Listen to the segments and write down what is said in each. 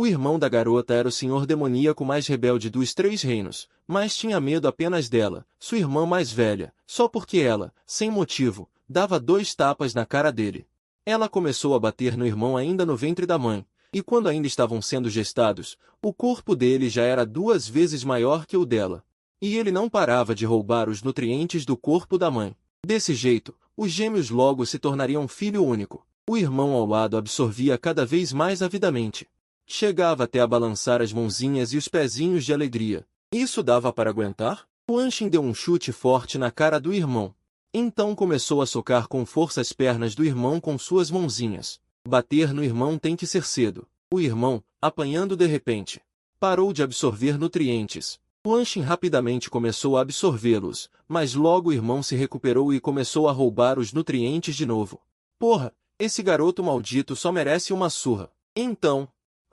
O irmão da garota era o senhor demoníaco mais rebelde dos 3 reinos, mas tinha medo apenas dela, sua irmã mais velha, só porque ela, sem motivo, dava 2 tapas na cara dele. Ela começou a bater no irmão ainda no ventre da mãe, e quando ainda estavam sendo gestados, o corpo dele já era 2 vezes maior que o dela. E ele não parava de roubar os nutrientes do corpo da mãe. Desse jeito, os gêmeos logo se tornariam filho único. O irmão ao lado absorvia cada vez mais avidamente. Chegava até a balançar as mãozinhas e os pezinhos de alegria. Isso dava para aguentar? Huan Xin deu um chute forte na cara do irmão. Então começou a socar com força as pernas do irmão com suas mãozinhas. Bater no irmão tem que ser cedo. O irmão, apanhando de repente, parou de absorver nutrientes. Huan Xin rapidamente começou a absorvê-los, mas logo o irmão se recuperou e começou a roubar os nutrientes de novo. Porra, esse garoto maldito só merece uma surra. Então,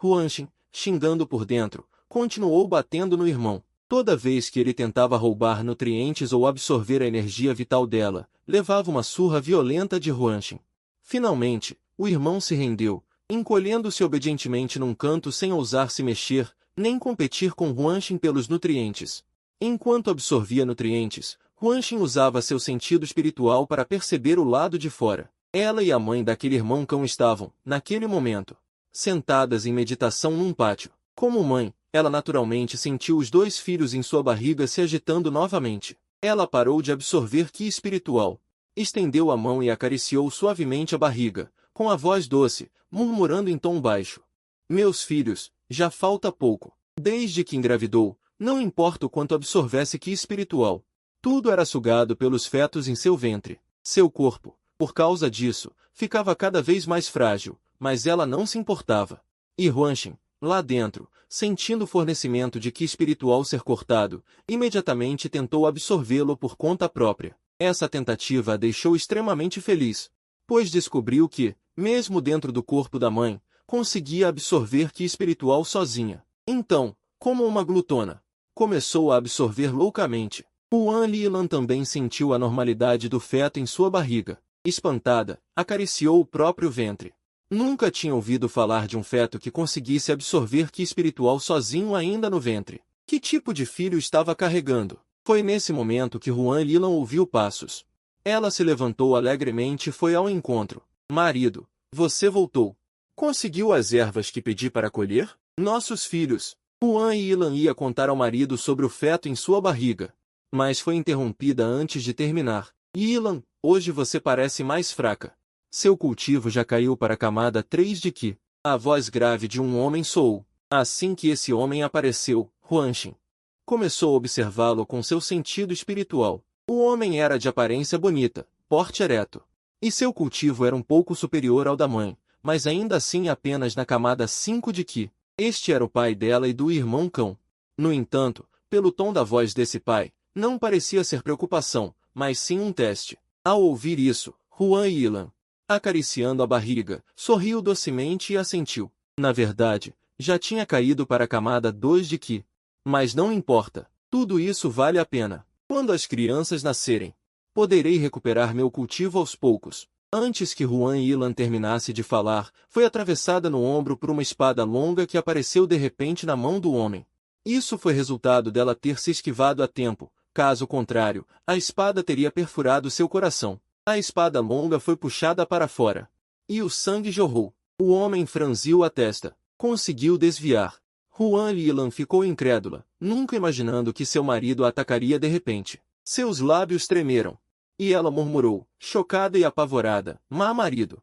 Huan Xin, xingando por dentro, continuou batendo no irmão. Toda vez que ele tentava roubar nutrientes ou absorver a energia vital dela, levava uma surra violenta de Huan Xin. Finalmente, o irmão se rendeu, encolhendo-se obedientemente num canto sem ousar se mexer, nem competir com Huan Xin pelos nutrientes. Enquanto absorvia nutrientes, Huan Xin usava seu sentido espiritual para perceber o lado de fora. Ela e a mãe daquele irmão cão estavam, naquele momento, sentadas em meditação num pátio. Como mãe, ela naturalmente sentiu os 2 filhos em sua barriga se agitando novamente. Ela parou de absorver ki espiritual. Estendeu a mão e acariciou suavemente a barriga, com a voz doce, murmurando em tom baixo. Meus filhos, já falta pouco. Desde que engravidou, não importa o quanto absorvesse ki espiritual. Tudo era sugado pelos fetos em seu ventre. Seu corpo, por causa disso, ficava cada vez mais frágil, mas ela não se importava. E Huan Xin, lá dentro, sentindo o fornecimento de ki espiritual ser cortado, imediatamente tentou absorvê-lo por conta própria. Essa tentativa a deixou extremamente feliz, pois descobriu que, mesmo dentro do corpo da mãe, conseguia absorver ki espiritual sozinha. Então, como uma glutona, começou a absorver loucamente. Huan Lilan também sentiu a normalidade do feto em sua barriga. Espantada, acariciou o próprio ventre. Nunca tinha ouvido falar de um feto que conseguisse absorver ki espiritual sozinho ainda no ventre. Que tipo de filho estava carregando? Foi nesse momento que Huan Lilan ouviu passos. Ela se levantou alegremente e foi ao encontro. Marido, você voltou. Conseguiu as ervas que pedi para colher? Nossos filhos. Huan Lilan ia contar ao marido sobre o feto em sua barriga, mas foi interrompida antes de terminar. Lilan, hoje você parece mais fraca. Seu cultivo já caiu para a camada 3 de ki. A voz grave de um homem soou. Assim que esse homem apareceu, Huan Xin começou a observá-lo com seu sentido espiritual. O homem era de aparência bonita, porte ereto, e seu cultivo era um pouco superior ao da mãe, mas ainda assim apenas na camada 5 de ki. Este era o pai dela e do irmão cão. No entanto, pelo tom da voz desse pai, não parecia ser preocupação, mas sim um teste. Ao ouvir isso, Huan Lilan, acariciando a barriga, sorriu docemente e assentiu. Na verdade, já tinha caído para a camada 2 de ki. Mas não importa, tudo isso vale a pena. Quando as crianças nascerem, poderei recuperar meu cultivo aos poucos. Antes que Huan Lilan terminasse de falar, foi atravessada no ombro por uma espada longa que apareceu de repente na mão do homem. Isso foi resultado dela ter se esquivado a tempo, caso contrário, a espada teria perfurado seu coração. A espada longa foi puxada para fora. E o sangue jorrou. O homem franziu a testa. Conseguiu desviar. Huan Lilan ficou incrédula, nunca imaginando que seu marido a atacaria de repente. Seus lábios tremeram. E ela murmurou, chocada e apavorada, má marido.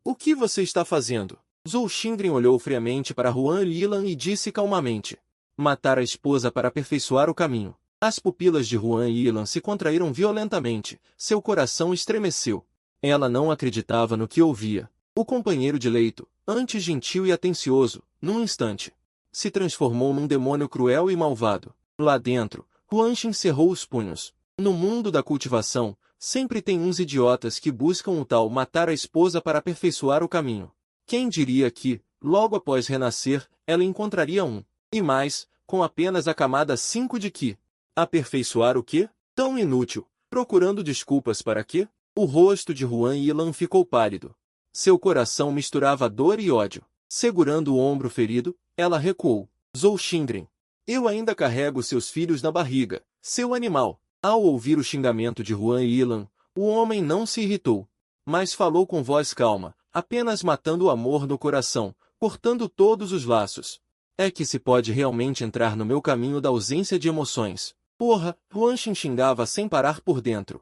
O que você está fazendo? Zhou Xingren olhou friamente para Huan Lilan e disse calmamente. Matar a esposa para aperfeiçoar o caminho. As pupilas de Huan Lilan se contraíram violentamente, seu coração estremeceu. Ela não acreditava no que ouvia. O companheiro de leito, antes gentil e atencioso, num instante, se transformou num demônio cruel e malvado. Lá dentro, Huan Xin cerrou os punhos. No mundo da cultivação, sempre tem uns idiotas que buscam o tal matar a esposa para aperfeiçoar o caminho. Quem diria que, logo após renascer, ela encontraria um. E mais, com apenas a camada 5 de ki. Aperfeiçoar o quê? Tão inútil. Procurando desculpas para quê? O rosto de Huan Lilan ficou pálido. Seu coração misturava dor e ódio. Segurando o ombro ferido, ela recuou. Zhou Xingren. Eu ainda carrego seus filhos na barriga, seu animal. Ao ouvir o xingamento de Huan Yilan, o homem não se irritou, mas falou com voz calma, apenas matando o amor no coração, cortando todos os laços. É que se pode realmente entrar no meu caminho da ausência de emoções. Porra, Huan Xin xingava sem parar por dentro.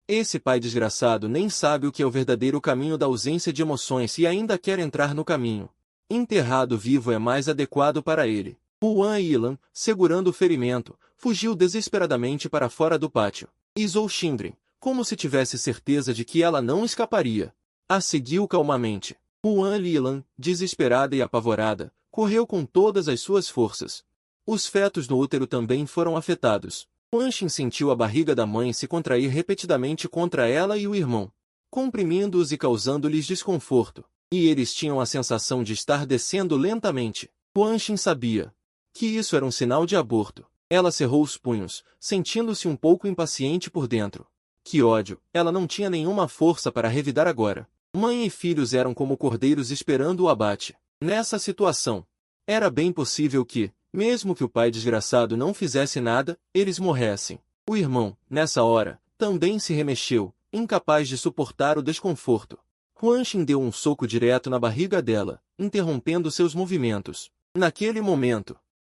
Esse pai desgraçado nem sabe o que é o verdadeiro caminho da ausência de emoções e ainda quer entrar no caminho. Enterrado vivo é mais adequado para ele. Huan Yilan, segurando o ferimento, fugiu desesperadamente para fora do pátio. E Zhou Xingren, como se tivesse certeza de que ela não escaparia, a seguiu calmamente. Huan Yilan, desesperada e apavorada, correu com todas as suas forças. Os fetos no útero também foram afetados. Huan Xin sentiu a barriga da mãe se contrair repetidamente contra ela e o irmão, comprimindo-os e causando-lhes desconforto, e eles tinham a sensação de estar descendo lentamente. Huan Xin sabia que isso era um sinal de aborto. Ela cerrou os punhos, sentindo-se um pouco impaciente por dentro. Que ódio, ela não tinha nenhuma força para revidar agora. Mãe e filhos eram como cordeiros esperando o abate. Nessa situação, era bem possível que, mesmo que o pai desgraçado não fizesse nada, eles morressem. O irmão, nessa hora, também se remexeu, incapaz de suportar o desconforto. Huan Xin deu um soco direto na barriga dela, interrompendo seus movimentos. Naquele momento,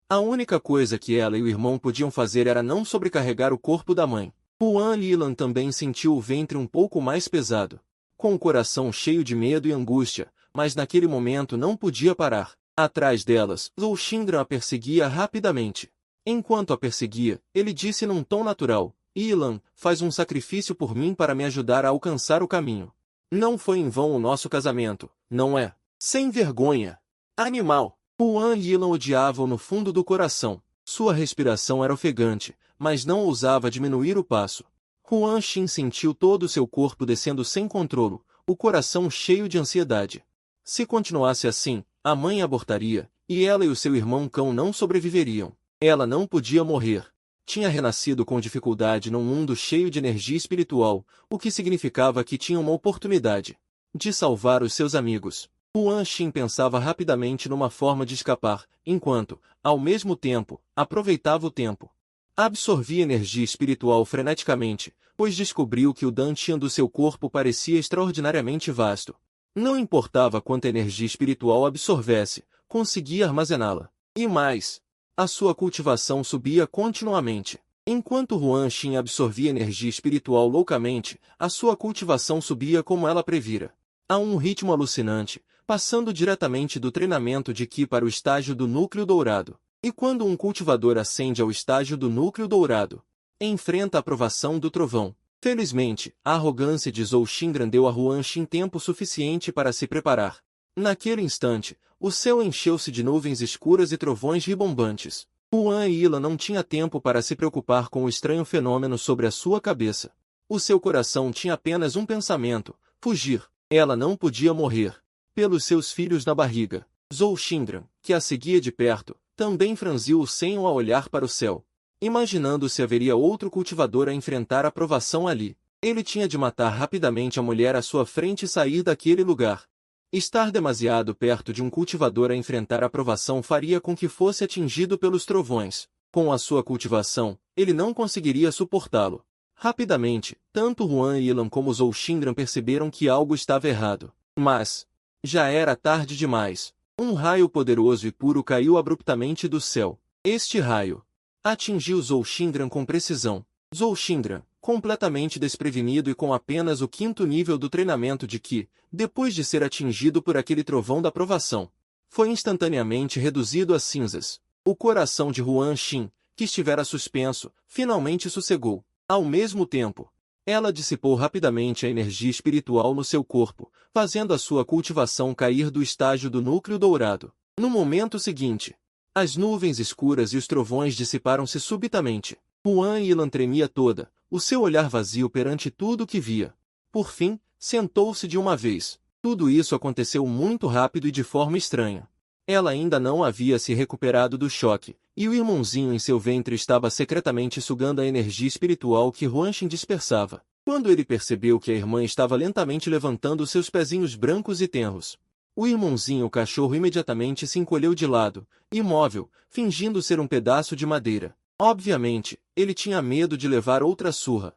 a única coisa que ela e o irmão podiam fazer era não sobrecarregar o corpo da mãe. Huan Yilan também sentiu o ventre um pouco mais pesado, com o coração cheio de medo e angústia, mas naquele momento não podia parar. Atrás delas, Zhou Xingren a perseguia rapidamente. Enquanto a perseguia, ele disse num tom natural, Yilan, faz um sacrifício por mim para me ajudar a alcançar o caminho. Não foi em vão o nosso casamento, não é? Sem vergonha! Animal! Huan Yilan odiava-o no fundo do coração. Sua respiração era ofegante, mas não ousava diminuir o passo. Huan Xin sentiu todo o seu corpo descendo sem controle, o coração cheio de ansiedade. Se continuasse assim, a mãe abortaria, e ela e o seu irmão cão não sobreviveriam. Ela não podia morrer. Tinha renascido com dificuldade num mundo cheio de energia espiritual, o que significava que tinha uma oportunidade de salvar os seus amigos. Huan Xin pensava rapidamente numa forma de escapar, enquanto, ao mesmo tempo, aproveitava o tempo. Absorvia energia espiritual freneticamente, pois descobriu que o Dantian do seu corpo parecia extraordinariamente vasto. Não importava quanta energia espiritual absorvesse, conseguia armazená-la. E mais, a sua cultivação subia continuamente. Enquanto Huan Xin absorvia energia espiritual loucamente, a sua cultivação subia como ela previra. A um ritmo alucinante, passando diretamente do treinamento de Qi para o estágio do núcleo dourado. E quando um cultivador ascende ao estágio do núcleo dourado, enfrenta a provação do trovão. Felizmente, a arrogância de Zhou Xingren deu a Huan Xin tempo suficiente para se preparar. Naquele instante, o céu encheu-se de nuvens escuras e trovões ribombantes. Huan Yilan não tinha tempo para se preocupar com o estranho fenômeno sobre a sua cabeça. O seu coração tinha apenas um pensamento: fugir. Ela não podia morrer. Pelos seus filhos na barriga. Zhou Xingren, que a seguia de perto, também franziu o senho ao olhar para o céu, imaginando se haveria outro cultivador a enfrentar a provação ali. Ele tinha de matar rapidamente a mulher à sua frente e sair daquele lugar. Estar demasiado perto de um cultivador a enfrentar a provação faria com que fosse atingido pelos trovões. Com a sua cultivação, ele não conseguiria suportá-lo. Rapidamente, tanto Huan Yilan como Zhou Xingren perceberam que algo estava errado. Mas já era tarde demais. Um raio poderoso e puro caiu abruptamente do céu. Este raio atingiu Zhou Xingren com precisão. Zhou Xingren, completamente desprevenido e com apenas o 5º nível do treinamento de Qi, depois de ser atingido por aquele trovão da provação, foi instantaneamente reduzido a cinzas. O coração de Huan Xin, que estivera suspenso, finalmente sossegou. Ao mesmo tempo, ela dissipou rapidamente a energia espiritual no seu corpo, fazendo a sua cultivação cair do estágio do núcleo dourado. No momento seguinte, as nuvens escuras e os trovões dissiparam-se subitamente. Huan Yilan tremia toda, o seu olhar vazio perante tudo o que via. Por fim, sentou-se de uma vez. Tudo isso aconteceu muito rápido e de forma estranha. Ela ainda não havia se recuperado do choque, e o irmãozinho em seu ventre estava secretamente sugando a energia espiritual que Huan Xin dispersava. Quando ele percebeu que a irmã estava lentamente levantando seus pezinhos brancos e tenros, O irmãozinho cachorro imediatamente se encolheu de lado, imóvel, fingindo ser um pedaço de madeira. Obviamente, ele tinha medo de levar outra surra.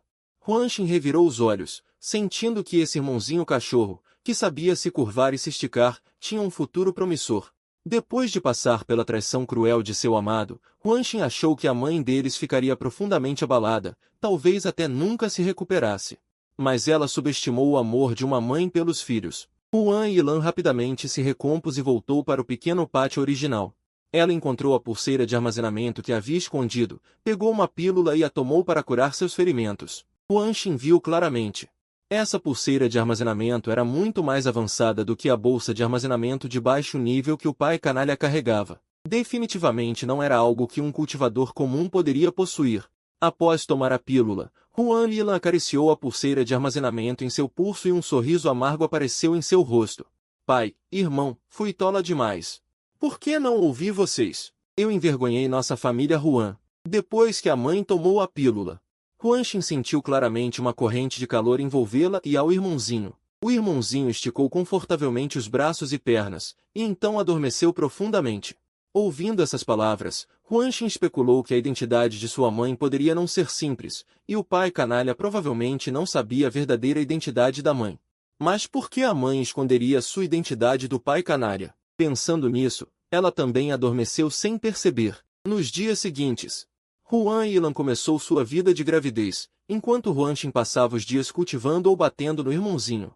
Huanshin revirou os olhos, sentindo que esse irmãozinho cachorro, que sabia se curvar e se esticar, tinha um futuro promissor. Depois de passar pela traição cruel de seu amado, Huanshin achou que a mãe deles ficaria profundamente abalada, talvez até nunca se recuperasse. Mas ela subestimou o amor de uma mãe pelos filhos. Huan Yilan rapidamente se recompôs e voltou para o pequeno pátio original. Ela encontrou a pulseira de armazenamento que havia escondido, pegou uma pílula e a tomou para curar seus ferimentos. Huanshin viu claramente. Essa pulseira de armazenamento era muito mais avançada do que a bolsa de armazenamento de baixo nível que o pai canalha carregava. Definitivamente não era algo que um cultivador comum poderia possuir. Após tomar a pílula, Huan Yilan acariciou a pulseira de armazenamento em seu pulso e um sorriso amargo apareceu em seu rosto. Pai, irmão, fui tola demais. Por que não ouvi vocês? Eu envergonhei nossa família Huan. Depois que a mãe tomou a pílula, Huanshin sentiu claramente uma corrente de calor envolvê-la e ao irmãozinho. O irmãozinho esticou confortavelmente os braços e pernas, e então adormeceu profundamente. Ouvindo essas palavras, Huanshin especulou que a identidade de sua mãe poderia não ser simples, e o pai canalha provavelmente não sabia a verdadeira identidade da mãe. Mas por que a mãe esconderia sua identidade do pai canalha? Pensando nisso, ela também adormeceu sem perceber. Nos dias seguintes, Huan Yilan começou sua vida de gravidez, enquanto Huanshin passava os dias cultivando ou batendo no irmãozinho.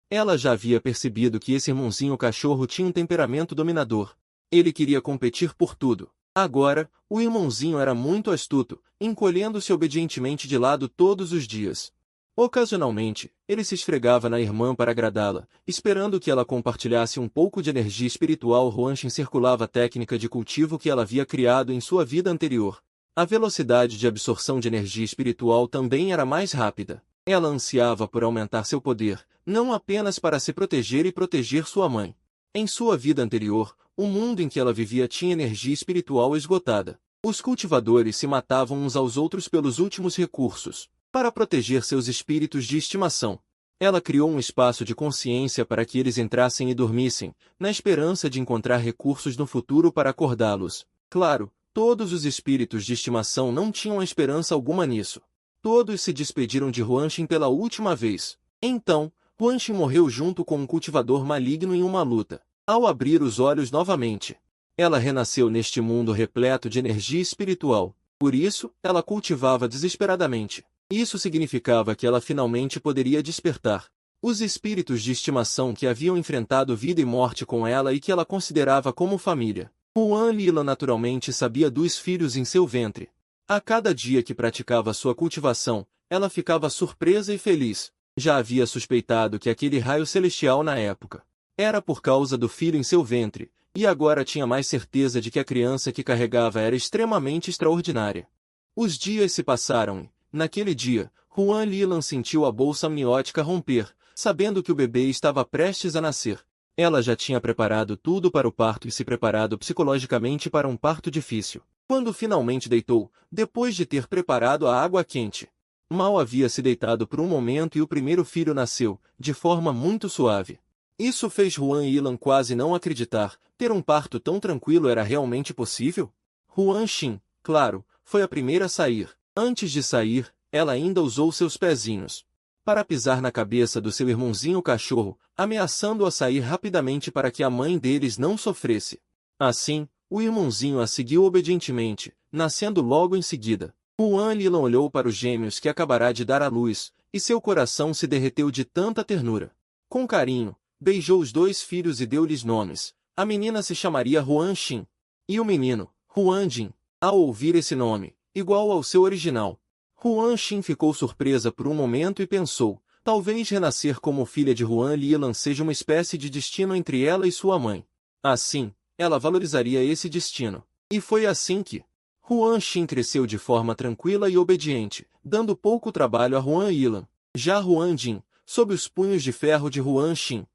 Ela já havia percebido que esse irmãozinho cachorro tinha um temperamento dominador. Ele queria competir por tudo. Agora, o irmãozinho era muito astuto, encolhendo-se obedientemente de lado todos os dias. Ocasionalmente, ele se esfregava na irmã para agradá-la, esperando que ela compartilhasse um pouco de energia espiritual. Huanshin circulava a técnica de cultivo que ela havia criado em sua vida anterior. A velocidade de absorção de energia espiritual também era mais rápida. Ela ansiava por aumentar seu poder, não apenas para se proteger e proteger sua mãe. Em sua vida anterior, o mundo em que ela vivia tinha energia espiritual esgotada. Os cultivadores se matavam uns aos outros pelos últimos recursos, para proteger seus espíritos de estimação. Ela criou um espaço de consciência para que eles entrassem e dormissem, na esperança de encontrar recursos no futuro para acordá-los. Claro, todos os espíritos de estimação não tinham esperança alguma nisso. Todos se despediram de Huanshin pela última vez. Então, Huanshin morreu junto com um cultivador maligno em uma luta. Ao abrir os olhos novamente, ela renasceu neste mundo repleto de energia espiritual. Por isso, ela cultivava desesperadamente. Isso significava que ela finalmente poderia despertar. Os espíritos de estimação que haviam enfrentado vida e morte com ela e que ela considerava como família. Huan Yilan naturalmente sabia dos filhos em seu ventre. A cada dia que praticava sua cultivação, ela ficava surpresa e feliz. Já havia suspeitado que aquele raio celestial na época era por causa do filho em seu ventre, e agora tinha mais certeza de que a criança que carregava era extremamente extraordinária. Os dias se passaram e, naquele dia, Huan Yilan sentiu a bolsa amniótica romper, sabendo que o bebê estava prestes a nascer. Ela já tinha preparado tudo para o parto e se preparado psicologicamente para um parto difícil. Quando finalmente deitou, depois de ter preparado a água quente, mal havia se deitado por um momento e o primeiro filho nasceu, de forma muito suave. Isso fez Huan Yilan quase não acreditar. Ter um parto tão tranquilo era realmente possível? Huanshin, claro, foi a primeira a sair. Antes de sair, ela ainda usou seus pezinhos para pisar na cabeça do seu irmãozinho cachorro, ameaçando-o a sair rapidamente para que a mãe deles não sofresse. Assim, o irmãozinho a seguiu obedientemente, nascendo logo em seguida. Huan Yilan olhou para os gêmeos que acabará de dar à luz, e seu coração se derreteu de tanta ternura. Com carinho, beijou os dois filhos e deu-lhes nomes. A menina se chamaria Huanshin, e o menino, Huanjin. Ao ouvir esse nome, igual ao seu original, Huanshin ficou surpresa por um momento e pensou, talvez renascer como filha de Huan Yilan seja uma espécie de destino entre ela e sua mãe. Assim, ela valorizaria esse destino. E foi assim que Huanshin cresceu de forma tranquila e obediente, dando pouco trabalho a Huan Yilan. Já Huanjin, sob os punhos de ferro de Huanshin,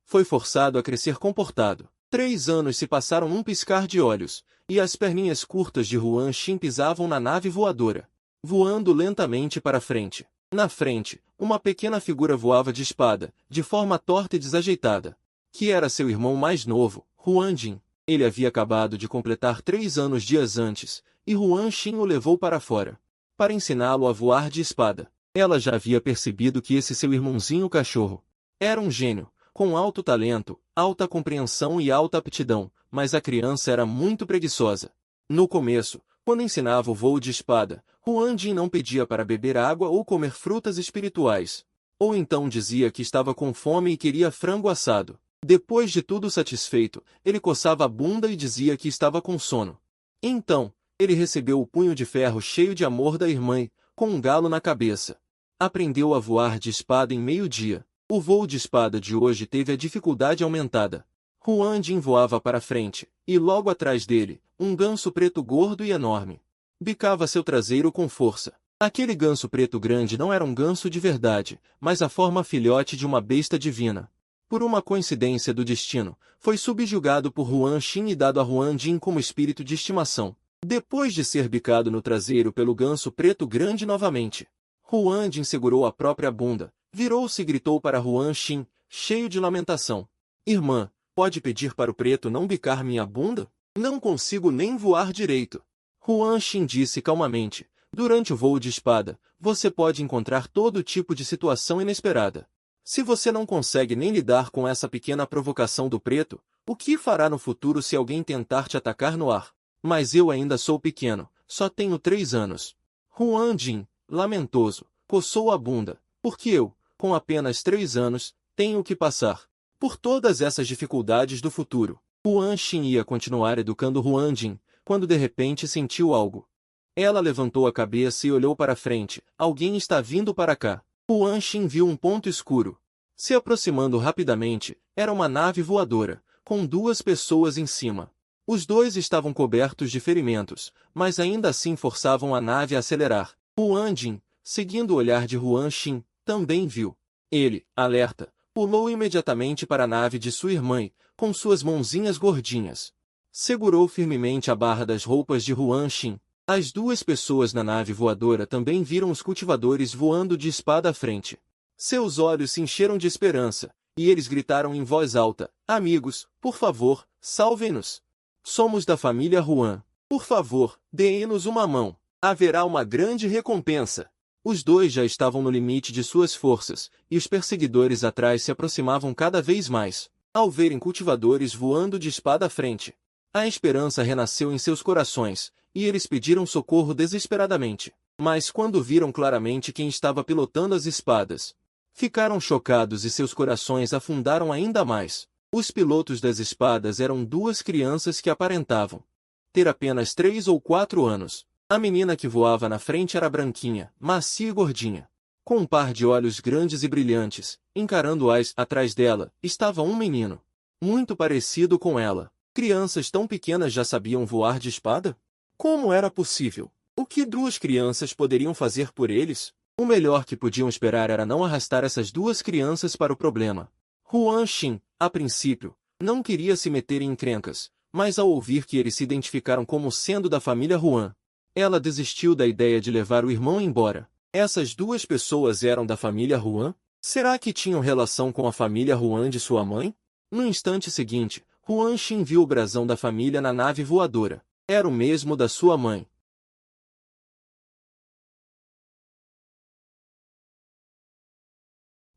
foi forçado a crescer comportado. 3 anos se passaram num piscar de olhos, e as perninhas curtas de Huanshin pisavam na nave voadora, voando lentamente para frente. Na frente, uma pequena figura voava de espada, de forma torta e desajeitada. que era seu irmão mais novo, Huan Jin. Ele havia acabado de completar 3 anos dias antes, e Huan Xin o levou para fora, para ensiná-lo a voar de espada. Ela já havia percebido que esse seu irmãozinho cachorro era um gênio, com alto talento, alta compreensão e alta aptidão, mas a criança era muito preguiçosa. No começo, quando ensinava o voo de espada, Huan Jin não pedia para beber água ou comer frutas espirituais. Ou então dizia que estava com fome e queria frango assado. Depois de tudo satisfeito, ele coçava a bunda e dizia que estava com sono. Então, ele recebeu o punho de ferro cheio de amor da irmã e, com um galo na cabeça, aprendeu a voar de espada em meio-dia. O voo de espada de hoje teve a dificuldade aumentada. Huan Jin voava para frente, e logo atrás dele, um ganso preto gordo e enorme bicava seu traseiro com força. Aquele ganso preto grande não era um ganso de verdade, mas a forma filhote de uma besta divina. Por uma coincidência do destino, foi subjugado por Huan Xin e dado a Huan Jin como espírito de estimação. Depois de ser bicado no traseiro pelo ganso preto grande novamente, Huan Jin segurou a própria bunda, virou-se e gritou para Huan Xin, cheio de lamentação: Irmã, pode pedir para o preto não bicar minha bunda? Não consigo nem voar direito. Huan Xin disse calmamente: durante o voo de espada, você pode encontrar todo tipo de situação inesperada. Se você não consegue nem lidar com essa pequena provocação do preto, o que fará no futuro se alguém tentar te atacar no ar? Mas eu ainda sou pequeno, só tenho 3 anos. Huan Jin, lamentoso, coçou a bunda, porque eu, com apenas 3 anos, tenho que passar por todas essas dificuldades do futuro. Huan Xin ia continuar educando Huan Jin, quando de repente sentiu algo. Ela levantou a cabeça e olhou para frente. Alguém está vindo para cá. Huan Xin viu um ponto escuro se aproximando rapidamente. Era uma nave voadora, com 2 pessoas em cima. Os 2 estavam cobertos de ferimentos, mas ainda assim forçavam a nave a acelerar. Huan Jin, seguindo o olhar de Huan Xin, também viu. Ele, alerta, pulou imediatamente para a nave de sua irmã e, com suas mãozinhas gordinhas, segurou firmemente a barra das roupas de Huan Xin. As 2 pessoas na nave voadora também viram os cultivadores voando de espada à frente. Seus olhos se encheram de esperança, e eles gritaram em voz alta: Amigos, por favor, salvem-nos. Somos da família Huan. Por favor, deem-nos uma mão. Haverá uma grande recompensa. Os 2 já estavam no limite de suas forças, e os perseguidores atrás se aproximavam cada vez mais. Ao verem cultivadores voando de espada à frente, a esperança renasceu em seus corações, e eles pediram socorro desesperadamente. Mas quando viram claramente quem estava pilotando as espadas, ficaram chocados e seus corações afundaram ainda mais. Os pilotos das espadas eram 2 crianças que aparentavam ter apenas 3 ou 4 anos. A menina que voava na frente era branquinha, macia e gordinha, com um par de olhos grandes e brilhantes. Encarando-as, atrás dela, estava um menino, muito parecido com ela. Crianças tão pequenas já sabiam voar de espada? Como era possível? O que 2 crianças poderiam fazer por eles? O melhor que podiam esperar era não arrastar essas 2 crianças para o problema. Huan Xin, a princípio, não queria se meter em encrencas, mas ao ouvir que eles se identificaram como sendo da família Huan, ela desistiu da ideia de levar o irmão embora. Essas 2 pessoas eram da família Huan? Será que tinham relação com a família Huan de sua mãe? No instante seguinte, Huan Xin viu o brasão da família na nave voadora. Era o mesmo da sua mãe.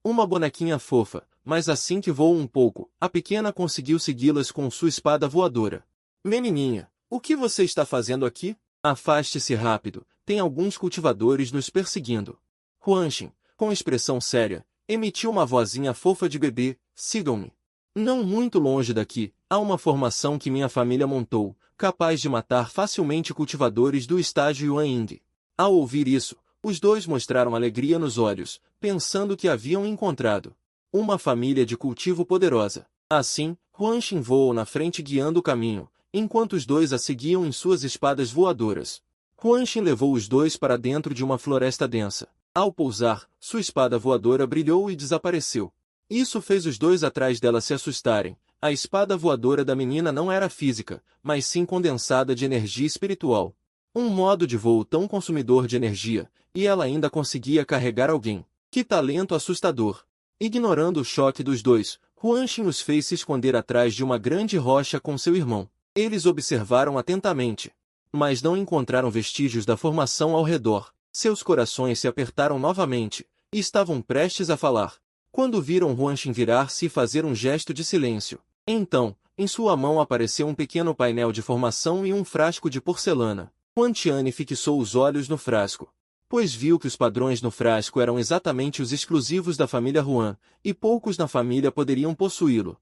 Uma bonequinha fofa, mas assim que voou um pouco, a pequena conseguiu segui-las com sua espada voadora. Menininha, o que você está fazendo aqui? Afaste-se rápido, tem alguns cultivadores nos perseguindo. Huan Xin, com expressão séria, emitiu uma vozinha fofa de bebê: sigam-me. Não muito longe daqui, há uma formação que minha família montou, capaz de matar facilmente cultivadores do estágio Yuanying. Ao ouvir isso, os 2 mostraram alegria nos olhos, pensando que haviam encontrado uma família de cultivo poderosa. Assim, Huan Xin voou na frente guiando o caminho, enquanto os 2 a seguiam em suas espadas voadoras. Huan Xin levou os 2 para dentro de uma floresta densa. Ao pousar, sua espada voadora brilhou e desapareceu. Isso fez os 2 atrás dela se assustarem. A espada voadora da menina não era física, mas sim condensada de energia espiritual. Um modo de voo tão consumidor de energia, e ela ainda conseguia carregar alguém. Que talento assustador! Ignorando o choque dos 2, Huan Xin os fez se esconder atrás de uma grande rocha com seu irmão. Eles observaram atentamente, mas não encontraram vestígios da formação ao redor. Seus corações se apertaram novamente, e estavam prestes a falar, quando viram Huan Xin virar-se e fazer um gesto de silêncio. Então, em sua mão apareceu um pequeno painel de formação e um frasco de porcelana. Huan Tianyi fixou os olhos no frasco, pois viu que os padrões no frasco eram exatamente os exclusivos da família Huan, e poucos na família poderiam possuí-lo.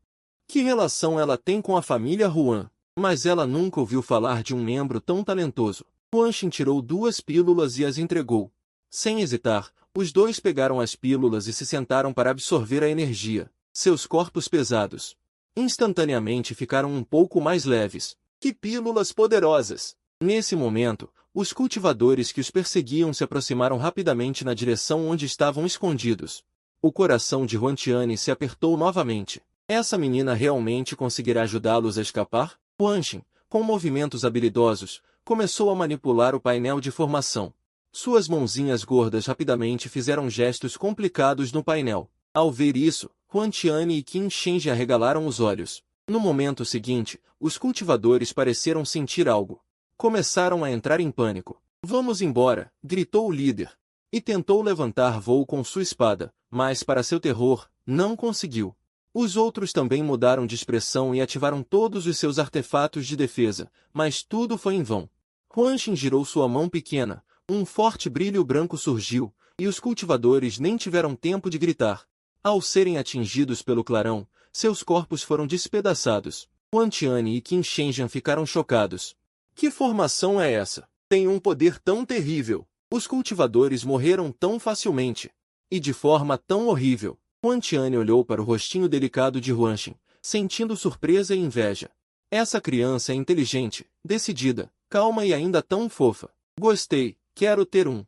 Que relação ela tem com a família Huan? Mas ela nunca ouviu falar de um membro tão talentoso. Huan Xin tirou 2 pílulas e as entregou. Sem hesitar, os dois pegaram as pílulas e se sentaram para absorver a energia. Seus corpos pesados instantaneamente ficaram um pouco mais leves. Que pílulas poderosas! Nesse momento, os cultivadores que os perseguiam se aproximaram rapidamente na direção onde estavam escondidos. O coração de Huan Tianyi se apertou novamente. Essa menina realmente conseguirá ajudá-los a escapar? Huan Xin, com movimentos habilidosos, começou a manipular o painel de formação. Suas mãozinhas gordas rapidamente fizeram gestos complicados no painel. Ao ver isso, Huan Tianyi e Qin Shenzhen arregalaram os olhos. No momento seguinte, os cultivadores pareceram sentir algo. Começaram a entrar em pânico. "Vamos embora!" gritou o líder. E tentou levantar voo com sua espada, mas para seu terror, não conseguiu. Os outros também mudaram de expressão e ativaram todos os seus artefatos de defesa, mas tudo foi em vão. Huan Xin girou sua mão pequena, um forte brilho branco surgiu, e os cultivadores nem tiveram tempo de gritar. Ao serem atingidos pelo clarão, seus corpos foram despedaçados. Huan Tianyi e Qin Shenzhen ficaram chocados. Que formação é essa? Tem um poder tão terrível. Os cultivadores morreram tão facilmente. E de forma tão horrível. Huan Tianyi olhou para o rostinho delicado de Huan Xin, sentindo surpresa e inveja. Essa criança é inteligente, decidida, calma e ainda tão fofa. Gostei, quero ter um.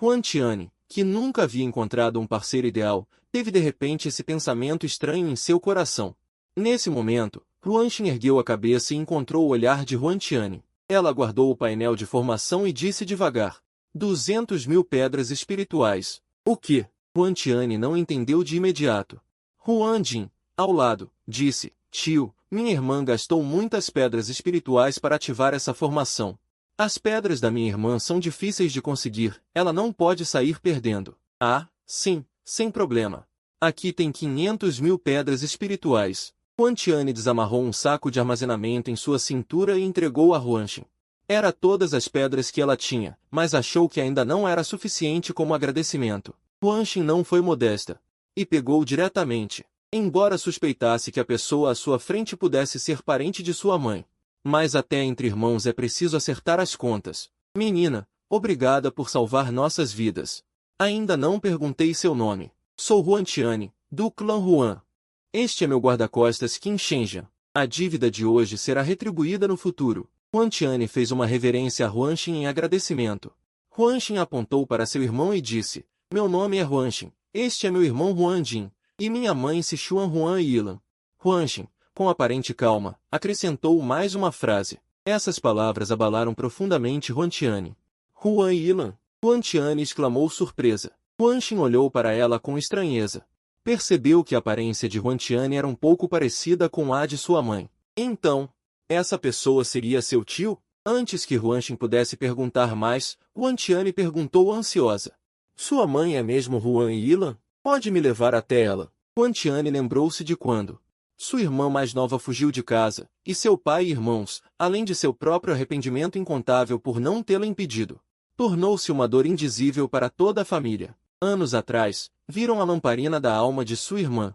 Huan Tianyi, que nunca havia encontrado um parceiro ideal, teve de repente esse pensamento estranho em seu coração. Nesse momento, Huan Xin ergueu a cabeça e encontrou o olhar de Huan Tianyi. Ela guardou o painel de formação e disse devagar: 200.000 pedras espirituais. O quê? Huan Tianyi não entendeu de imediato. Huan Jin, ao lado, disse: tio, minha irmã gastou muitas pedras espirituais para ativar essa formação. As pedras da minha irmã são difíceis de conseguir, ela não pode sair perdendo. Ah, sim, sem problema. Aqui tem 500.000 pedras espirituais. Huan Tianyi desamarrou um saco de armazenamento em sua cintura e entregou a Huan Xin. Era todas as pedras que ela tinha, mas achou que ainda não era suficiente como agradecimento. Huan Xin não foi modesta. E pegou diretamente. Embora suspeitasse que a pessoa à sua frente pudesse ser parente de sua mãe. Mas até entre irmãos é preciso acertar as contas. Menina, obrigada por salvar nossas vidas. Ainda não perguntei seu nome. Sou Huan Tianyi, do clã Huan. Este é meu guarda-costas Qin Shenzhen. A dívida de hoje será retribuída no futuro. Huan Tianyi fez uma reverência a Huan Xin em agradecimento. Huan Xin apontou para seu irmão e disse: meu nome é Huan Xin, este é meu irmão Huan Jin, e minha mãe Sichuan Huan Yilan. Huan Xin, com aparente calma, acrescentou mais uma frase. Essas palavras abalaram profundamente Huan Tianyi. Huan Yilan? Huan Tianyi exclamou surpresa. Huan Xin olhou para ela com estranheza. Percebeu que a aparência de Huan Tianyi era um pouco parecida com a de sua mãe. Então, essa pessoa seria seu tio? Antes que Huan Xin pudesse perguntar mais, Huan Tianyi perguntou ansiosa. Sua mãe é mesmo Huan Yilan? Pode me levar até ela? Huan Tianyi lembrou-se de quando sua irmã mais nova fugiu de casa, e seu pai e irmãos, além de seu próprio arrependimento incontável por não tê-la impedido, tornou-se uma dor indizível para toda a família. Anos atrás, viram a lamparina da alma de sua irmã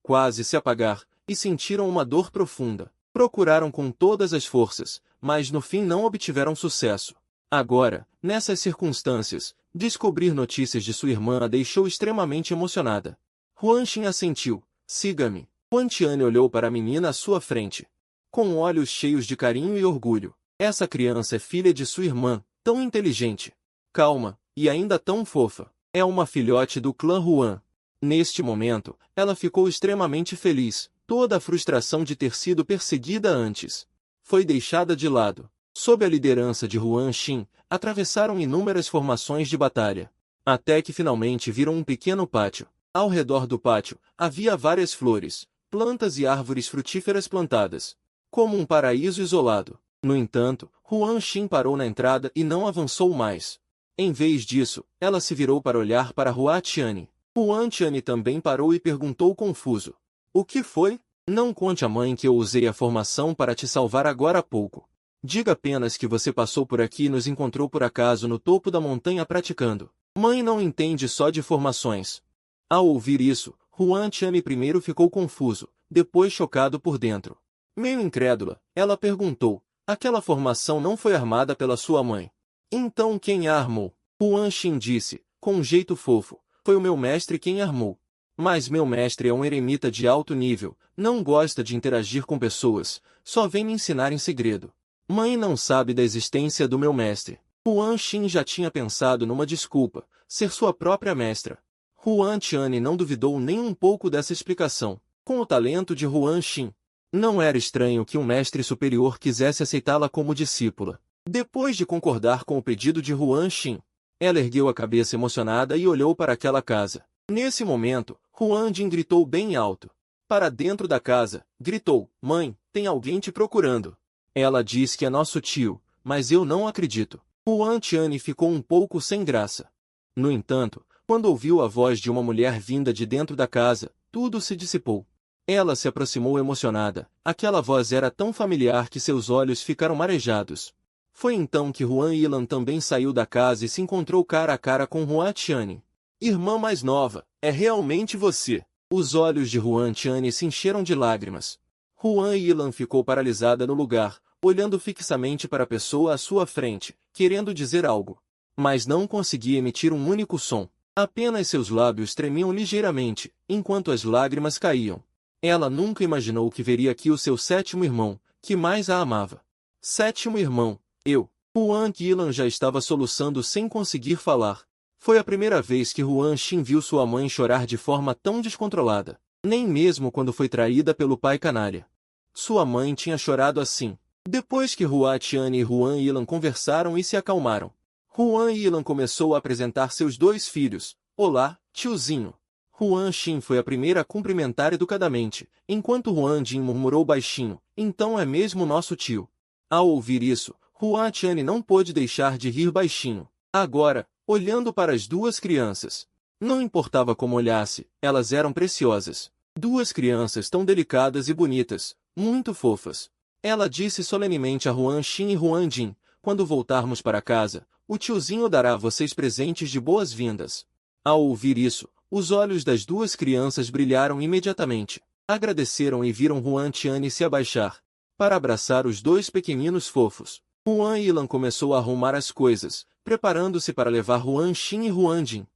quase se apagar, e sentiram uma dor profunda. Procuraram com todas as forças, mas no fim não obtiveram sucesso. Agora, nessas circunstâncias, descobrir notícias de sua irmã a deixou extremamente emocionada. Huan Xin assentiu. Siga-me. Huan Tianyi olhou para a menina à sua frente, com olhos cheios de carinho e orgulho. Essa criança é filha de sua irmã, tão inteligente, calma, e ainda tão fofa. É uma filhote do clã Huan. Neste momento, ela ficou extremamente feliz. Toda a frustração de ter sido perseguida antes foi deixada de lado. Sob a liderança de Huan Xin, atravessaram inúmeras formações de batalha, até que finalmente viram um pequeno pátio. Ao redor do pátio, havia várias flores, plantas e árvores frutíferas plantadas, como um paraíso isolado. No entanto, Huan Xin parou na entrada e não avançou mais. Em vez disso, ela se virou para olhar para Hua Tianyi. Huan Tianyi também parou e perguntou confuso. O que foi? Não conte à mãe que eu usei a formação para te salvar agora há pouco. Diga apenas que você passou por aqui e nos encontrou por acaso no topo da montanha praticando. Mãe não entende só de formações. Ao ouvir isso, Huan Tianyi primeiro ficou confuso, depois chocado por dentro. Meio incrédula, ela perguntou, aquela formação não foi armada pela sua mãe. Então quem a armou? Huan Xin disse, com um jeito fofo, foi o meu mestre quem a armou. Mas meu mestre é um eremita de alto nível, não gosta de interagir com pessoas, só vem me ensinar em segredo. Mãe não sabe da existência do meu mestre. Huan Xin já tinha pensado numa desculpa, ser sua própria mestra. Huan Tianyi não duvidou nem um pouco dessa explicação. Com o talento de Huan Xin, não era estranho que um mestre superior quisesse aceitá-la como discípula. Depois de concordar com o pedido de Huan Xin, ela ergueu a cabeça emocionada e olhou para aquela casa. Nesse momento, Huan Jin gritou bem alto. Para dentro da casa, gritou, mãe, tem alguém te procurando. Ela diz que é nosso tio, mas eu não acredito. Huan Tianyi ficou um pouco sem graça. No entanto, quando ouviu a voz de uma mulher vinda de dentro da casa, tudo se dissipou. Ela se aproximou emocionada. Aquela voz era tão familiar que seus olhos ficaram marejados. Foi então que Huan Yilan também saiu da casa e se encontrou cara a cara com Hua Tianyi. Irmã mais nova, é realmente você. Os olhos de Huan Tianyi se encheram de lágrimas. Huan Yilan ficou paralisada no lugar, olhando fixamente para a pessoa à sua frente, querendo dizer algo. Mas não conseguia emitir um único som. Apenas seus lábios tremiam ligeiramente, enquanto as lágrimas caíam. Ela nunca imaginou que veria aqui o seu sétimo irmão, que mais a amava. Sétimo irmão, eu. Huan Yilan já estava soluçando sem conseguir falar. Foi a primeira vez que Huan Xin viu sua mãe chorar de forma tão descontrolada. Nem mesmo quando foi traída pelo pai canalha. Sua mãe tinha chorado assim. Depois que Hua Tianyi e Huan Yilan conversaram e se acalmaram, Huan Yilan começou a apresentar seus dois filhos. Olá, tiozinho. Huan Xin foi a primeira a cumprimentar educadamente, enquanto Huan Jin murmurou baixinho, então é mesmo nosso tio. Ao ouvir isso, Hua Tianyi não pôde deixar de rir baixinho. Agora, olhando para as duas crianças. Não importava como olhasse, elas eram preciosas. Duas crianças tão delicadas e bonitas, muito fofas. Ela disse solenemente a Huan Xin e Huan Jin, quando voltarmos para casa, o tiozinho dará a vocês presentes de boas-vindas. Ao ouvir isso, os olhos das duas crianças brilharam imediatamente. Agradeceram e viram Huan Tianyi se abaixar, para abraçar os dois pequeninos fofos. Huan Yilan começou a arrumar as coisas, preparando-se para levar Huan Xin e Huan Jin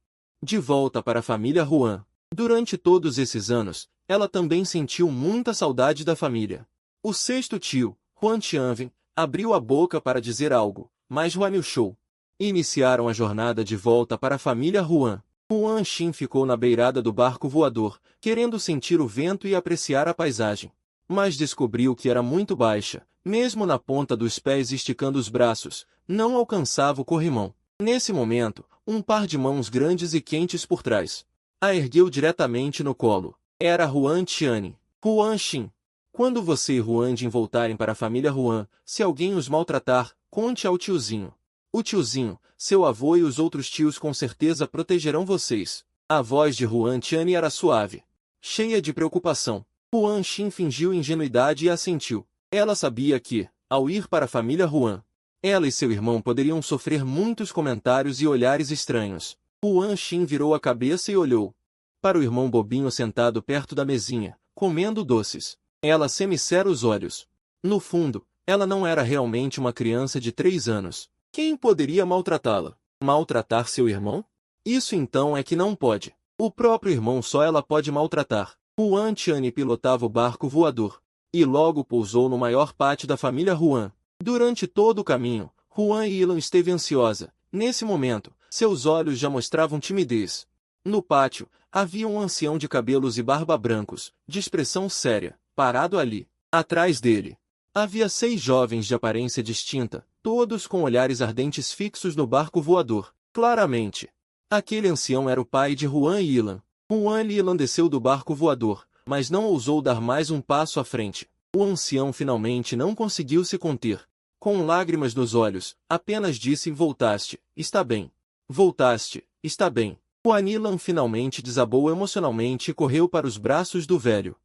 de volta para a família Huan. Durante todos esses anos, ela também sentiu muita saudade da família. O sexto tio, Huan Tianwen, abriu a boca para dizer algo, mas Huan Yushou. Iniciaram a jornada de volta para a família Huan. Huan Xin ficou na beirada do barco voador, querendo sentir o vento e apreciar a paisagem. Mas descobriu que era muito baixa, mesmo na ponta dos pés esticando os braços, não alcançava o corrimão. Nesse momento, um par de mãos grandes e quentes por trás a ergueu diretamente no colo. Era Huan Tianyi. Huan Xin. Quando você e Huan Jin voltarem para a família Huan, se alguém os maltratar, conte ao tiozinho. O tiozinho, seu avô e os outros tios com certeza protegerão vocês. A voz de Huan Tianyi era suave, cheia de preocupação. Huan Xin fingiu ingenuidade e assentiu. Ela sabia que, ao ir para a família Huan, ela e seu irmão poderiam sofrer muitos comentários e olhares estranhos. Huan Xin virou a cabeça e olhou para o irmão bobinho sentado perto da mesinha, comendo doces. Ela semicera os olhos. No fundo, ela não era realmente uma criança de 3 anos. Quem poderia maltratá-la? Maltratar seu irmão? Isso então é que não pode. O próprio irmão só ela pode maltratar. Huan Tianyi pilotava o barco voador e logo pousou no maior pátio da família Huan. Durante todo o caminho, Huan Yilan esteve ansiosa. Nesse momento, seus olhos já mostravam timidez. No pátio, havia um ancião de cabelos e barba brancos, de expressão séria, parado ali. Atrás dele, havia 6 jovens de aparência distinta, todos com olhares ardentes fixos no barco voador. Claramente, aquele ancião era o pai de Huan Yilan. Huan Yilan desceu do barco voador, mas não ousou dar mais um passo à frente. O ancião finalmente não conseguiu se conter. Com lágrimas nos olhos, apenas disse: voltaste, está bem. Voltaste, está bem. Juanilan finalmente desabou emocionalmente e correu para os braços do velho.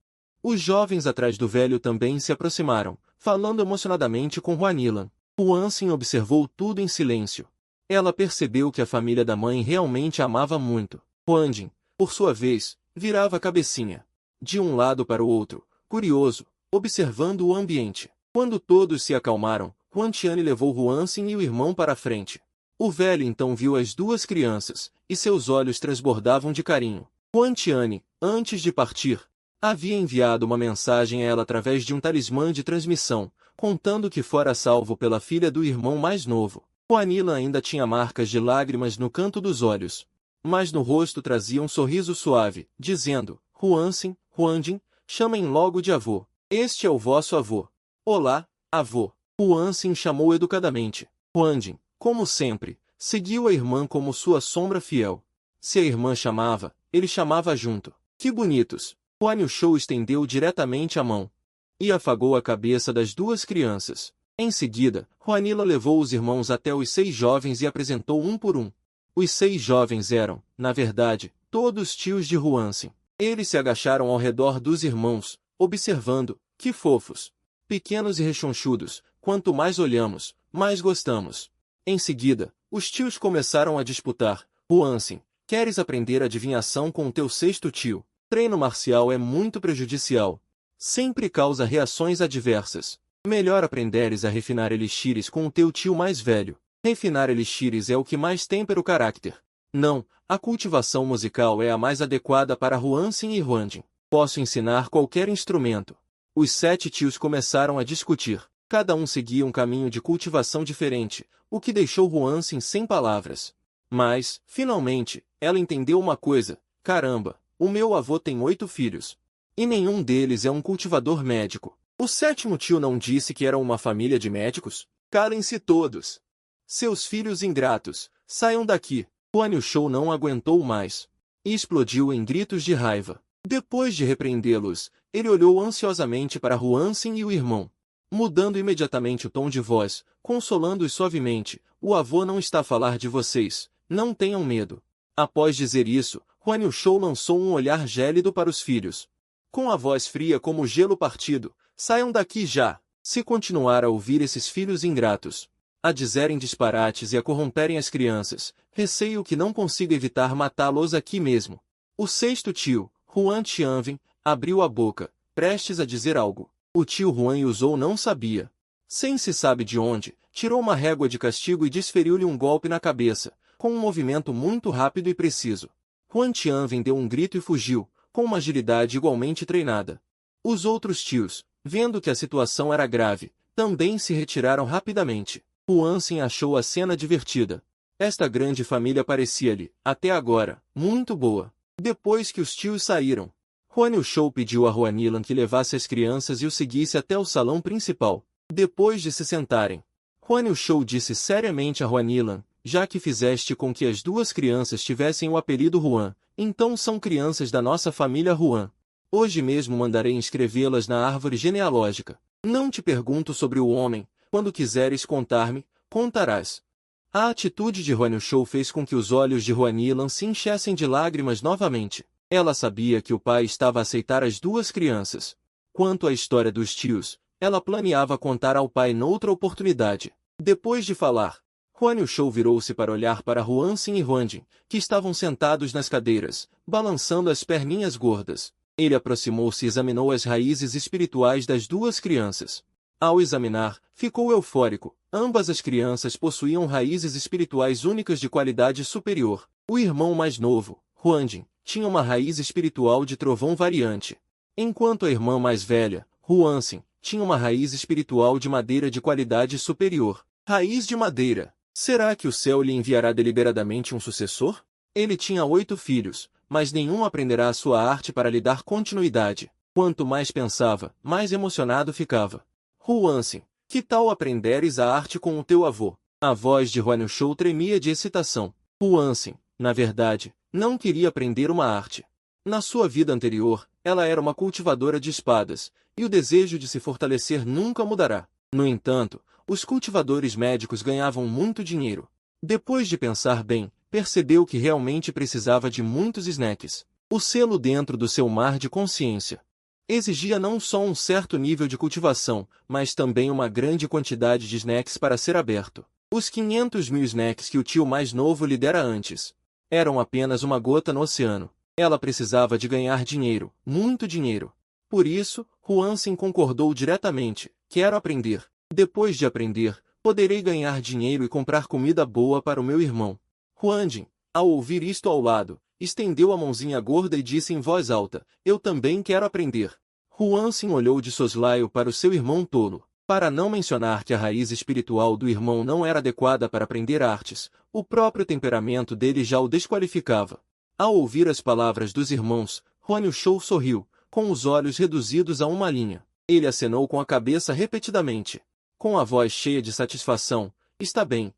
Os jovens atrás do velho também se aproximaram, falando emocionadamente com Juanilan. Huansin observou tudo em silêncio. Ela percebeu que a família da mãe realmente a amava muito. Huanjin, por sua vez, virava a cabecinha de um lado para o outro, curioso, observando o ambiente. Quando todos se acalmaram, Huantian levou Huansin e o irmão para a frente. O velho então viu as duas crianças, e seus olhos transbordavam de carinho. Huantian, antes de partir, havia enviado uma mensagem a ela através de um talismã de transmissão, contando que fora salvo pela filha do irmão mais novo. Juanilan ainda tinha marcas de lágrimas no canto dos olhos, mas no rosto trazia um sorriso suave, dizendo: Huansin, Huanjin, chamem logo de avô. Este é o vosso avô. Olá, avô. Huansin chamou educadamente. Huanjin, como sempre, seguiu a irmã como sua sombra fiel. Se a irmã chamava, ele chamava junto. Que bonitos! Huan Yushou estendeu diretamente a mão e afagou a cabeça das duas crianças. Em seguida, Juanilan levou os irmãos até os 6 jovens e apresentou um por um. Os 6 jovens eram, na verdade, todos tios de Huansin. Eles se agacharam ao redor dos irmãos, observando. Que fofos! Pequenos e rechonchudos, quanto mais olhamos, mais gostamos. Em seguida, os tios começaram a disputar. Huansin, queres aprender adivinhação com o teu 6º tio? Treino marcial é muito prejudicial. Sempre causa reações adversas. Melhor aprenderes a refinar elixires com o teu tio mais velho. Refinar elixires é o que mais tempera o caráter. Não, a cultivação musical é a mais adequada para Huansin e Huanjin. Posso ensinar qualquer instrumento. Os 7 tios começaram a discutir. Cada um seguia um caminho de cultivação diferente, o que deixou Huansin sem palavras. Mas, finalmente, ela entendeu uma coisa. Caramba, o meu avô tem 8 filhos. E nenhum deles é um cultivador médico. O 7º tio não disse que eram uma família de médicos? Calem-se todos. Seus filhos ingratos, saiam daqui. Huan Yushou não aguentou mais e explodiu em gritos de raiva. Depois de repreendê-los, ele olhou ansiosamente para Huansin e o irmão, mudando imediatamente o tom de voz, consolando-os suavemente. O avô não está a falar de vocês, não tenham medo. Após dizer isso, Huan Yushou lançou um olhar gélido para os filhos. Com a voz fria como gelo partido, saiam daqui já! Se continuar a ouvir esses filhos ingratos, a dizerem disparates e a corromperem as crianças, receio que não consiga evitar matá-los aqui mesmo. O 6º tio, Huan Tianvin, abriu a boca, prestes a dizer algo. O tio Huan Yuzhou não sabia. Sem se sabe de onde, tirou uma régua de castigo e desferiu-lhe um golpe na cabeça, com um movimento muito rápido e preciso. Huan Tianvin deu um grito e fugiu, com uma agilidade igualmente treinada. Os outros tios, vendo que a situação era grave, também se retiraram rapidamente. Huansin achou a cena divertida. Esta grande família parecia-lhe, até agora, muito boa. Depois que os tios saíram, Huan Yushou pediu a Juanilan que levasse as crianças e o seguisse até o salão principal. Depois de se sentarem, Huan Yushou disse seriamente a Juanilan: já que fizeste com que as duas crianças tivessem o apelido Huan, então são crianças da nossa família Huan. Hoje mesmo mandarei inscrevê-las na árvore genealógica. Não te pergunto sobre o homem, quando quiseres contar-me, contarás. A atitude de Huan Yushou fez com que os olhos de Juanilan se enchessem de lágrimas novamente. Ela sabia que o pai estava a aceitar as duas crianças. Quanto à história dos tios, ela planeava contar ao pai noutra oportunidade. Depois de falar, Huan Yushou virou-se para olhar para Huansin e Huanjin, que estavam sentados nas cadeiras, balançando as perninhas gordas. Ele aproximou-se e examinou as raízes espirituais das duas crianças. Ao examinar, ficou eufórico. Ambas as crianças possuíam raízes espirituais únicas de qualidade superior. O irmão mais novo, Huanjin, tinha uma raiz espiritual de trovão variante, enquanto a irmã mais velha, Huansin, tinha uma raiz espiritual de madeira de qualidade superior. Raiz de madeira. Será que o céu lhe enviará deliberadamente um sucessor? Ele tinha 8 filhos, mas nenhum aprenderá a sua arte para lhe dar continuidade. Quanto mais pensava, mais emocionado ficava. Huansin, que tal aprenderes a arte com o teu avô? A voz de Huan Yushou tremia de excitação. Huansin, na verdade, não queria aprender uma arte. Na sua vida anterior, Ela era uma cultivadora de espadas, e o desejo de se fortalecer nunca mudará. No entanto, os cultivadores médicos ganhavam muito dinheiro. Depois de pensar bem, percebeu que realmente precisava de muitos snacks. O selo dentro do seu mar de consciência exigia não só um certo nível de cultivação, mas também uma grande quantidade de snacks para ser aberto. Os 500.000 snacks que o tio mais novo lhe dera antes eram apenas uma gota no oceano. Ela precisava de ganhar dinheiro, muito dinheiro. Por isso, Huanxin concordou diretamente: quero aprender. Depois de aprender, poderei ganhar dinheiro e comprar comida boa para o meu irmão. Huanjin, ao ouvir isto ao lado, estendeu a mãozinha gorda e disse em voz alta: eu também quero aprender. Huanxin olhou de soslaio para o seu irmão tolo. Para não mencionar que a raiz espiritual do irmão não era adequada para aprender artes, o próprio temperamento dele já o desqualificava. Ao ouvir as palavras dos irmãos, Huan Yushou sorriu, com os olhos reduzidos a uma linha. Ele acenou com a cabeça repetidamente. Com a voz cheia de satisfação: está bem,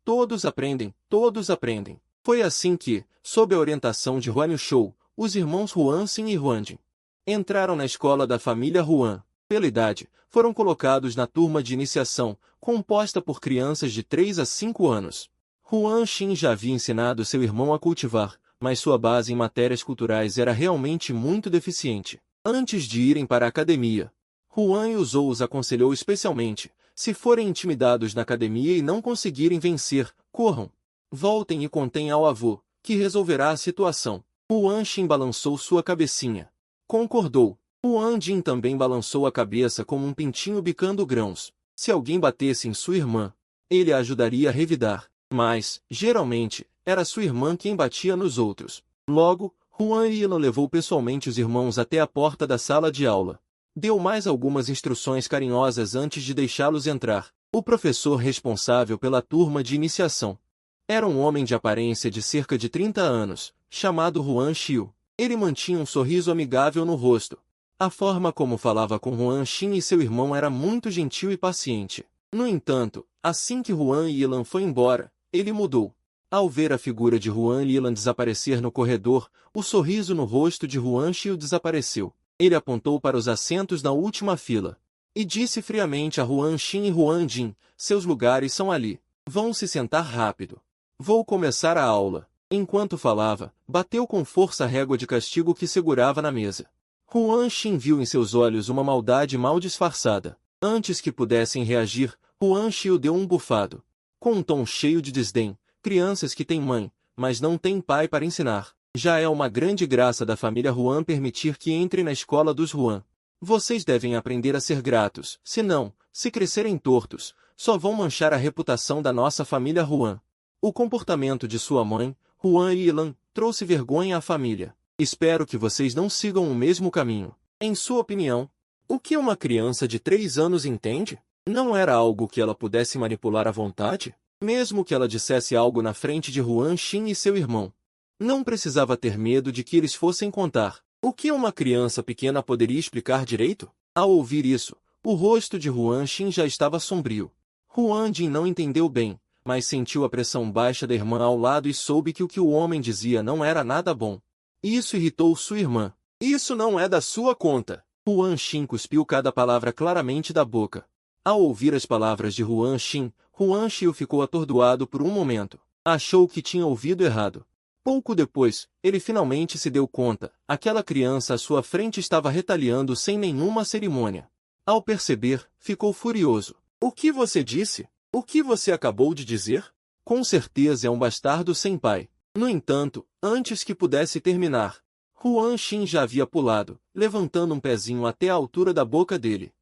todos aprendem, todos aprendem. Foi assim que, sob a orientação de Huan Yushou, os irmãos Huanxin e Huanjin entraram na escola da família Huan. Pela idade, foram colocados na turma de iniciação, composta por crianças de 3 a 5 anos. Huanxin já havia ensinado seu irmão a cultivar, mas sua base em matérias culturais era realmente muito deficiente. Antes de irem para a academia, Huan Yuzhou os aconselhou especialmente: se forem intimidados na academia e não conseguirem vencer, corram. Voltem e contem ao avô, que resolverá a situação. Huanxin balançou sua cabecinha. Concordou. Huanjin também balançou a cabeça como um pintinho bicando grãos. Se alguém batesse em sua irmã, ele a ajudaria a revidar. Mas, geralmente, era sua irmã quem batia nos outros. Logo, Huan Yilan levou pessoalmente os irmãos até a porta da sala de aula. Deu mais algumas instruções carinhosas antes de deixá-los entrar. O professor responsável pela turma de iniciação era um homem de aparência de cerca de 30 anos, chamado Huan Xiu. Ele mantinha um sorriso amigável no rosto. A forma como falava com Huanxin e seu irmão era muito gentil e paciente. No entanto, assim que Huan Yilan foi embora, ele mudou. Ao ver a figura de Huan Yilan desaparecer no corredor, o sorriso no rosto de Huan Xiu desapareceu. Ele apontou para os assentos na última fila e disse friamente a Huanxin e Huanjin: seus lugares são ali. Vão se sentar rápido. Vou começar a aula. Enquanto falava, bateu com força a régua de castigo que segurava na mesa. Huanxin viu em seus olhos uma maldade mal disfarçada. Antes que pudessem reagir, Huan Xiu deu um bufado. Com um tom cheio de desdém: crianças que têm mãe, mas não têm pai para ensinar. Já é uma grande graça da família Huan permitir que entre na escola dos Huan. Vocês devem aprender a ser gratos, senão, se crescerem tortos, só vão manchar a reputação da nossa família Huan. O comportamento de sua mãe, Huan Yilan, trouxe vergonha à família. Espero que vocês não sigam o mesmo caminho. Em sua opinião, o que uma criança de 3 anos entende? Não era algo que ela pudesse manipular à vontade? Mesmo que ela dissesse algo na frente de Huanxin e seu irmão, não precisava ter medo de que eles fossem contar. O que uma criança pequena poderia explicar direito? Ao ouvir isso, o rosto de Huanxin já estava sombrio. Huanjin não entendeu bem, mas sentiu a pressão baixa da irmã ao lado e soube que o que o homem dizia não era nada bom. Isso irritou sua irmã. Isso não é da sua conta. Huanxin cuspiu cada palavra claramente da boca. Ao ouvir as palavras de Huanxin, Huan Xiu ficou atordoado por um momento. Achou que tinha ouvido errado. Pouco depois, ele finalmente se deu conta: aquela criança à sua frente estava retaliando sem nenhuma cerimônia. Ao perceber, ficou furioso. O que você disse? O que você acabou de dizer? Com certeza é um bastardo sem pai. No entanto, antes que pudesse terminar, Huanxin já havia pulado, levantando um pezinho até a altura da boca dele.